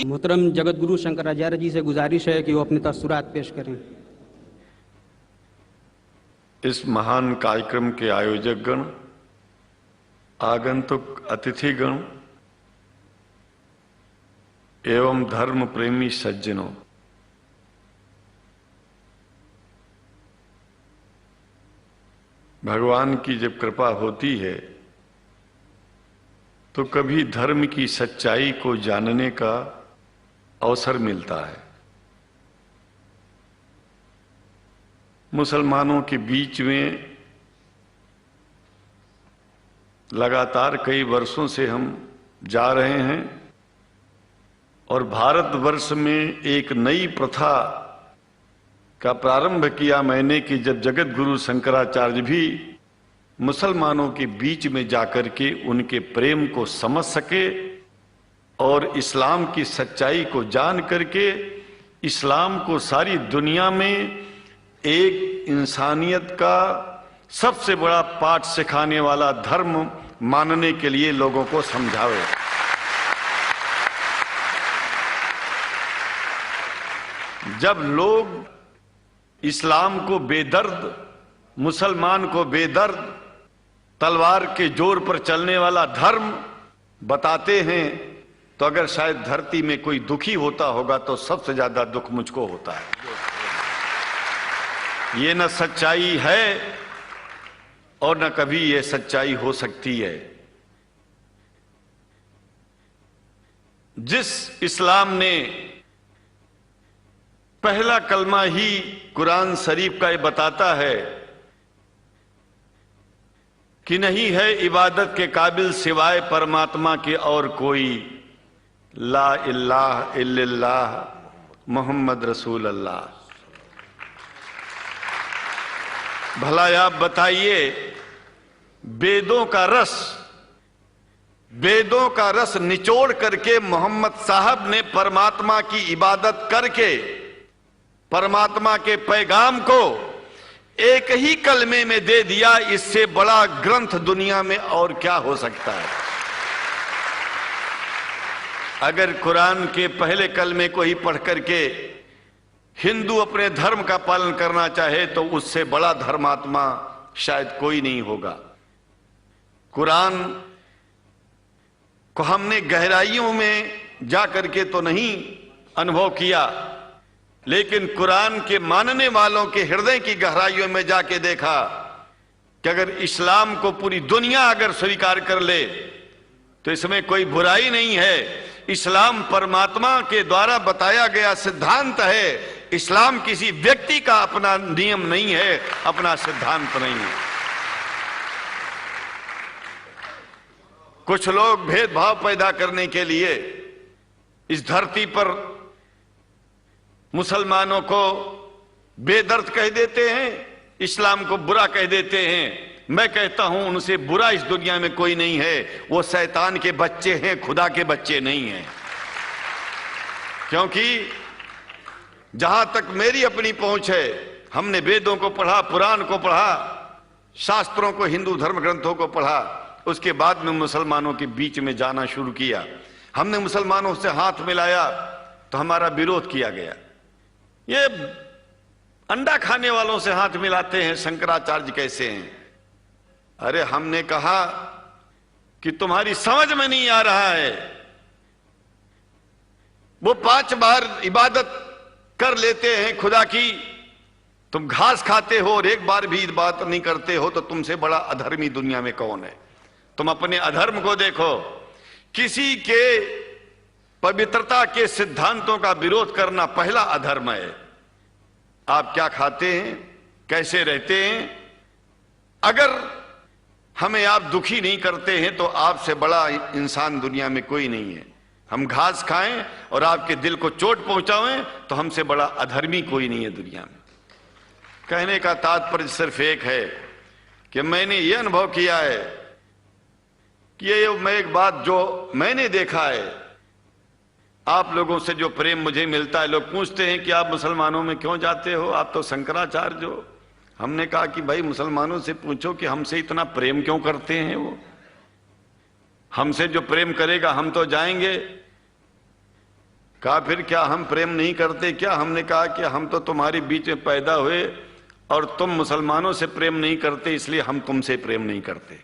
मोहतरम जगत गुरु शंकराचार्य जी से गुजारिश है कि वो अपनी तस्सुरात पेश करें। इस महान कार्यक्रम के आयोजक गण, आगंतुक अतिथिगण एवं धर्म प्रेमी सज्जनों, भगवान की जब कृपा होती है तो कभी धर्म की सच्चाई को जानने का अवसर मिलता है। मुसलमानों के बीच में लगातार कई वर्षों से हम जा रहे हैं और भारतवर्ष में एक नई प्रथा का प्रारंभ किया मैंने कि जब जगत गुरु शंकराचार्य भी मुसलमानों के बीच में जाकर के उनके प्रेम को समझ सके और इस्लाम की सच्चाई को जान करके इस्लाम को सारी दुनिया में एक इंसानियत का सबसे बड़ा पाठ सिखाने वाला धर्म मानने के लिए लोगों को समझावे। जब लोग इस्लाम को बेदर्द, मुसलमान को बेदर्द, तलवार के जोर पर चलने वाला धर्म बताते हैं तो अगर शायद धरती में कोई दुखी होता होगा तो सबसे ज्यादा दुख मुझको होता है। ये न सच्चाई है और न कभी ये सच्चाई हो सकती है। जिस इस्लाम ने पहला कलमा ही कुरान शरीफ का ये बताता है कि नहीं है इबादत के काबिल सिवाय परमात्मा के और कोई, ला इलाहा इल्लल्लाह मोहम्मद रसूल अल्लाह। भला आप बताइए, वेदों का रस निचोड़ करके मोहम्मद साहब ने परमात्मा की इबादत करके परमात्मा के पैगाम को एक ही कलमे में दे दिया। इससे बड़ा ग्रंथ दुनिया में और क्या हो सकता है। अगर कुरान के पहले कलमे को ही पढ़ करके हिंदू अपने धर्म का पालन करना चाहे तो उससे बड़ा धर्मात्मा शायद कोई नहीं होगा। कुरान को हमने गहराइयों में जा करके तो नहीं अनुभव किया, लेकिन कुरान के मानने वालों के हृदय की गहराइयों में जाके देखा कि अगर इस्लाम को पूरी दुनिया अगर स्वीकार कर ले तो इसमें कोई बुराई नहीं है। इस्लाम परमात्मा के द्वारा बताया गया सिद्धांत है। इस्लाम किसी व्यक्ति का अपना नियम नहीं है, अपना सिद्धांत नहीं है। कुछ लोग भेदभाव पैदा करने के लिए इस धरती पर मुसलमानों को बेदर्द कह देते हैं, इस्लाम को बुरा कह देते हैं। मैं कहता हूं उनसे बुरा इस दुनिया में कोई नहीं है। वो शैतान के बच्चे हैं, खुदा के बच्चे नहीं हैं। क्योंकि जहां तक मेरी अपनी पहुंच है, हमने वेदों को पढ़ा, पुराण को पढ़ा, शास्त्रों को, हिंदू धर्म ग्रंथों को पढ़ा। उसके बाद में मुसलमानों के बीच में जाना शुरू किया। हमने मुसलमानों से हाथ मिलाया तो हमारा विरोध किया गया। ये अंडा खाने वालों से हाथ मिलाते हैं, शंकराचार्य कैसे हैं? अरे हमने कहा कि तुम्हारी समझ में नहीं आ रहा है। वो 5 बार इबादत कर लेते हैं खुदा की, तुम घास खाते हो और एक बार भी इबादत नहीं करते हो, तो तुमसे बड़ा अधर्मी दुनिया में कौन है? तुम अपने अधर्म को देखो। किसी के पवित्रता के सिद्धांतों का विरोध करना पहला अधर्म है। आप क्या खाते हैं, कैसे रहते हैं, अगर हमें आप दुखी नहीं करते हैं तो आपसे बड़ा इंसान दुनिया में कोई नहीं है। हम घास खाएं और आपके दिल को चोट पहुंचाएं तो हमसे बड़ा अधर्मी कोई नहीं है दुनिया में। कहने का तात्पर्य सिर्फ एक है कि मैंने ये अनुभव किया है कि ये मैं एक बात जो मैंने देखा है, आप लोगों से जो प्रेम मुझे मिलता है, लोग पूछते हैं कि आप मुसलमानों में क्यों जाते हो, आप तो शंकराचार्य हो, हमने कहा कि भाई मुसलमानों से पूछो कि हमसे इतना प्रेम क्यों करते हैं, वो हमसे जो प्रेम करेगा हम तो जाएंगे। कहा फिर क्या हम प्रेम नहीं करते क्या? हमने कहा कि हम तो तुम्हारे बीच में पैदा हुए और तुम मुसलमानों से प्रेम नहीं करते, इसलिए हम तुमसे प्रेम नहीं करते।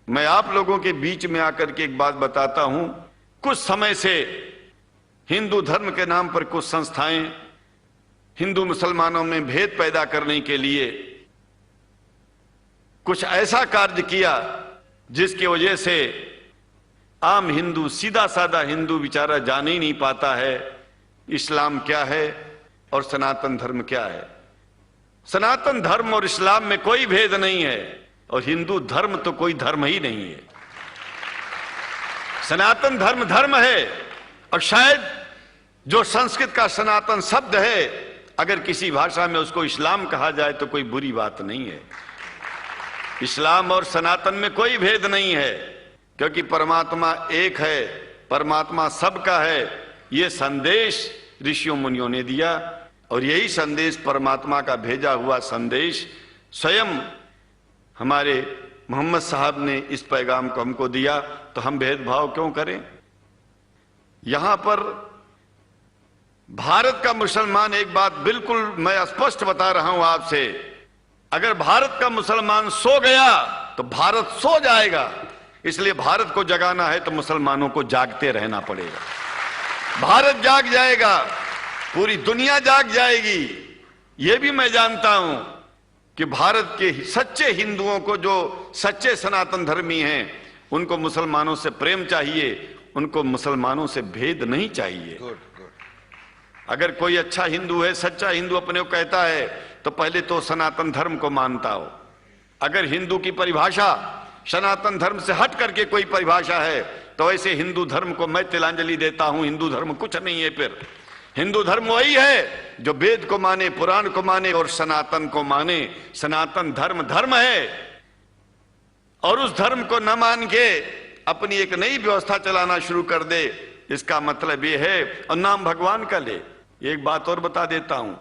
मैं आप लोगों के बीच में आकर के एक बात बताता हूं। कुछ समय से हिंदू धर्म के नाम पर कुछ संस्थाएं हिंदू मुसलमानों में भेद पैदा करने के लिए कुछ ऐसा कार्य किया जिसकी वजह से आम हिंदू, सीधा साधा हिंदू बेचारा जान ही नहीं पाता है इस्लाम क्या है और सनातन धर्म क्या है। सनातन धर्म और इस्लाम में कोई भेद नहीं है और हिंदू धर्म तो कोई धर्म ही नहीं है। सनातन धर्म धर्म है और शायद जो संस्कृत का सनातन शब्द है, अगर किसी भाषा में उसको इस्लाम कहा जाए तो कोई बुरी बात नहीं है। इस्लाम और सनातन में कोई भेद नहीं है, क्योंकि परमात्मा एक है, परमात्मा सबका है। यह संदेश ऋषियों मुनियों ने दिया और यही संदेश परमात्मा का भेजा हुआ संदेश स्वयं हमारे मोहम्मद साहब ने इस पैगाम को हमको दिया। तो हम भेदभाव क्यों करें? यहां पर भारत का मुसलमान, एक बात बिल्कुल मैं स्पष्ट बता रहा हूं आपसे, अगर भारत का मुसलमान सो गया तो भारत सो जाएगा। इसलिए भारत को जगाना है तो मुसलमानों को जागते रहना पड़ेगा। भारत जाग जाएगा, पूरी दुनिया जाग जाएगी। यह भी मैं जानता हूं कि भारत के सच्चे हिंदुओं को, जो सच्चे सनातन धर्मी हैं, उनको मुसलमानों से प्रेम चाहिए, उनको मुसलमानों से भेद नहीं चाहिए। अगर कोई अच्छा हिंदू है, सच्चा हिंदू अपने को कहता है, तो पहले तो सनातन धर्म को मानता हो। अगर हिंदू की परिभाषा सनातन धर्म से हट करके कोई परिभाषा है तो ऐसे हिंदू धर्म को मैं तिलांजलि देता हूं। हिंदू धर्म कुछ नहीं है। फिर हिंदू धर्म वही है जो वेद को माने, पुराण को माने और सनातन को माने। सनातन धर्म धर्म है और उस धर्म को न मान के अपनी एक नई व्यवस्था चलाना शुरू कर दे, इसका मतलब यह है, और नाम भगवान का ले। एक बात और बता देता हूं,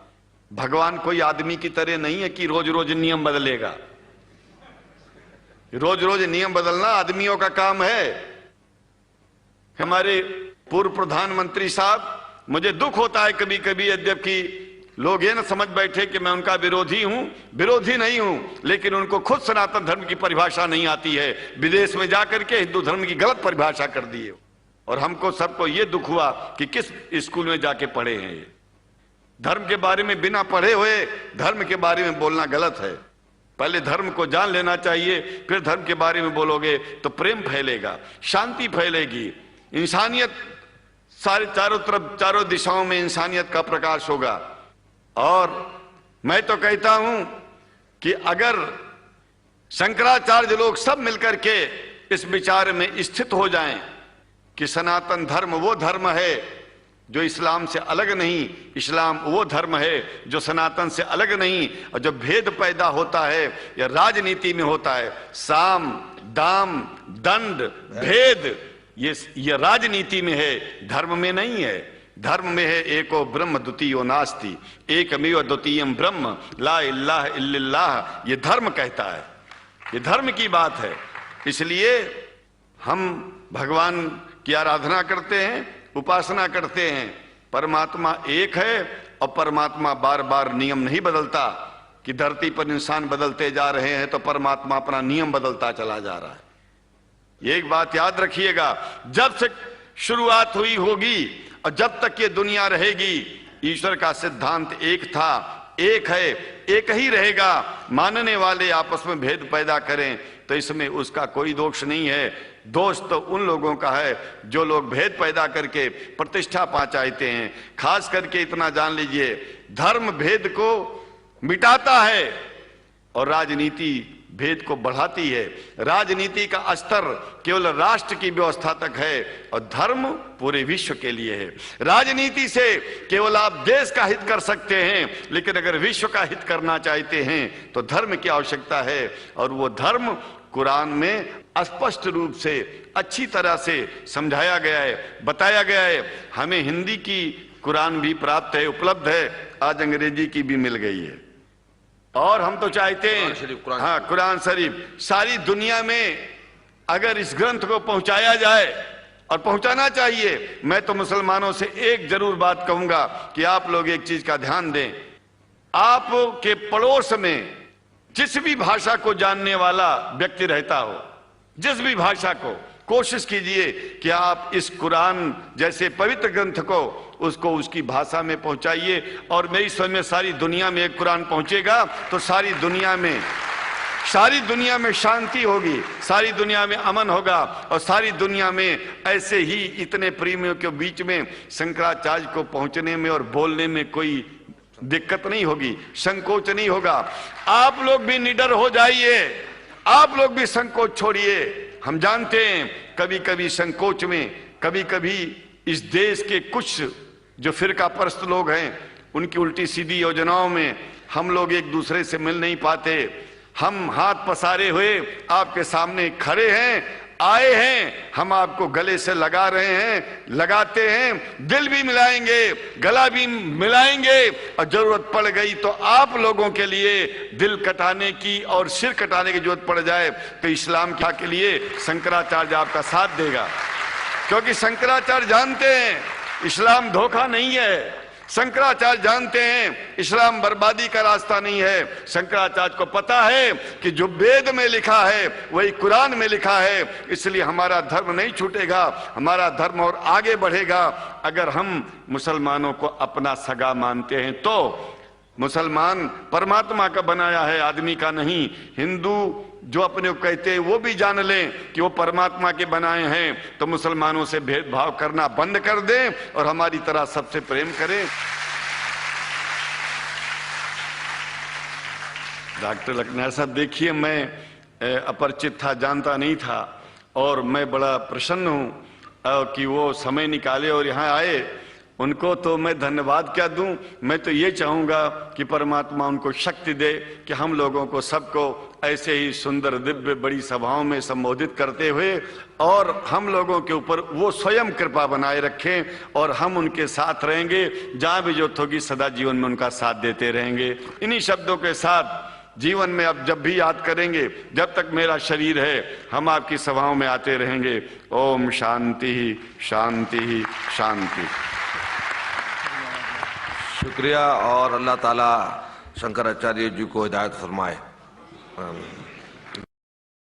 भगवान कोई आदमी की तरह नहीं है कि रोज रोज नियम बदलेगा। रोज रोज नियम बदलना आदमियों का काम है। हमारे पूर्व प्रधानमंत्री साहब, मुझे दुख होता है कभी कभी, यद्यपि लोग ये न समझ बैठे कि मैं उनका विरोधी हूं। विरोधी नहीं हूं, लेकिन उनको खुद सनातन धर्म की परिभाषा नहीं आती है। विदेश में जाकर के हिंदू धर्म की गलत परिभाषा कर दी है। और हमको सबको ये दुख हुआ कि किस स्कूल में जाके पढ़े हैं ये। धर्म के बारे में बिना पढ़े हुए धर्म के बारे में बोलना गलत है। पहले धर्म को जान लेना चाहिए, फिर धर्म के बारे में बोलोगे तो प्रेम फैलेगा, शांति फैलेगी, इंसानियत सारे चारों तरफ, चारों दिशाओं में इंसानियत का प्रकाश होगा। और मैं तो कहता हूं कि अगर शंकराचार्य लोग सब मिलकर के इस विचार में स्थित हो जाएं कि सनातन धर्म वो धर्म है जो इस्लाम से अलग नहीं, इस्लाम वो धर्म है जो सनातन से अलग नहीं, और जो भेद पैदा होता है या राजनीति में होता है, साम दाम दंड भेद, ये राजनीति में है, धर्म में नहीं है। धर्म में है एको ब्रह्म द्वितीयो नास्ति, एकमेव द्वितीयम ब्रह्म ला इलाहा इल्लल्लाह। ये धर्म कहता है, ये धर्म की बात है। इसलिए हम भगवान की आराधना करते हैं, उपासना करते हैं। परमात्मा एक है और परमात्मा बार बार नियम नहीं बदलता कि धरती पर इंसान बदलते जा रहे हैं तो परमात्मा अपना नियम बदलता चला जा रहा है। एक बात याद रखिएगा, जब से शुरुआत हुई होगी और जब तक ये दुनिया रहेगी, ईश्वर का सिद्धांत एक था, एक है, एक ही रहेगा। मानने वाले आपस में भेद पैदा करें तो इसमें उसका कोई दोष नहीं है। दोष तो उन लोगों का है जो लोग भेद पैदा करके प्रतिष्ठा पा चाहते हैं। खास करके इतना जान लीजिए, धर्म भेद को मिटाता है और राजनीति भेद को बढ़ाती है। राजनीति का स्तर केवल राष्ट्र की व्यवस्था तक है और धर्म पूरे विश्व के लिए है। राजनीति से केवल आप देश का हित कर सकते हैं, लेकिन अगर विश्व का हित करना चाहते हैं तो धर्म की आवश्यकता है। और वो धर्म कुरान में स्पष्ट रूप से अच्छी तरह से समझाया गया है, बताया गया है। हमें हिंदी की कुरान भी प्राप्त है, उपलब्ध है, आज अंग्रेजी की भी मिल गई है। और हम तो चाहते हैं हाँ कुरान शरीफ सारी दुनिया में अगर इस ग्रंथ को पहुंचाया जाए, और पहुंचाना चाहिए। मैं तो मुसलमानों से एक जरूर बात कहूंगा कि आप लोग एक चीज का ध्यान दें, आपके पड़ोस में जिस भी भाषा को जानने वाला व्यक्ति रहता हो, जिस भी भाषा को, कोशिश कीजिए कि आप इस कुरान जैसे पवित्र ग्रंथ को उसको उसकी भाषा में पहुंचाइए। और मेरी समझ में सारी दुनिया में एक कुरान पहुंचेगा तो सारी दुनिया में शांति होगी, सारी दुनिया में अमन होगा, और सारी दुनिया में ऐसे ही इतने प्रेमियों के बीच में शंकराचार्य को पहुंचने में और बोलने में कोई दिक्कत नहीं होगी, संकोच नहीं होगा। आप लोग भी निडर हो जाइए, आप लोग भी संकोच छोड़िए। हम जानते हैं कभी कभी संकोच में, कभी कभी इस देश के कुछ जो फिरका परस्त लोग हैं उनकी उल्टी सीधी योजनाओं में हम लोग एक दूसरे से मिल नहीं पाते। हम हाथ पसारे हुए आपके सामने खड़े हैं, आए हैं, हम आपको गले से लगा रहे हैं, लगाते हैं, दिल भी मिलाएंगे, गला भी मिलाएंगे, और जरूरत पड़ गई तो आप लोगों के लिए दिल कटाने की और सिर कटाने की जरूरत पड़ जाए तो इस्लाम के लिए शंकराचार्य आपका साथ देगा। क्योंकि शंकराचार्य जानते हैं इस्लाम धोखा नहीं है, शंकराचार्य जानते हैं इस्लाम बर्बादी का रास्ता नहीं है। शंकराचार्य को पता है कि जो वेद में लिखा है वही कुरान में लिखा है, इसलिए हमारा धर्म नहीं छूटेगा, हमारा धर्म और आगे बढ़ेगा। अगर हम मुसलमानों को अपना सगा मानते हैं तो मुसलमान परमात्मा का बनाया है, आदमी का नहीं। हिंदू जो अपने को कहते हैं वो भी जान लें कि वो परमात्मा के बनाए हैं, तो मुसलमानों से भेदभाव करना बंद कर दें और हमारी तरह सबसे प्रेम करें। डॉक्टर लखनऊ साहब, देखिए मैं अपरिचित था, जानता नहीं था, और मैं बड़ा प्रसन्न हूं कि वो समय निकाले और यहाँ आए। उनको तो मैं धन्यवाद क्या दूं, मैं तो ये चाहूंगा कि परमात्मा उनको शक्ति दे कि हम लोगों को सबको ऐसे ही सुंदर दिव्य बड़ी सभाओं में संबोधित करते हुए और हम लोगों के ऊपर वो स्वयं कृपा बनाए रखें और हम उनके साथ रहेंगे, जहां भी जरूरत होगी सदा जीवन में उनका साथ देते रहेंगे। इन्हीं शब्दों के साथ जीवन में अब जब भी याद करेंगे, जब तक मेरा शरीर है हम आपकी सभाओं में आते रहेंगे। ओम शांति ही शांति ही शांति। शुक्रिया, और अल्लाह ताला शंकराचार्य जी को हिदायत फरमाए।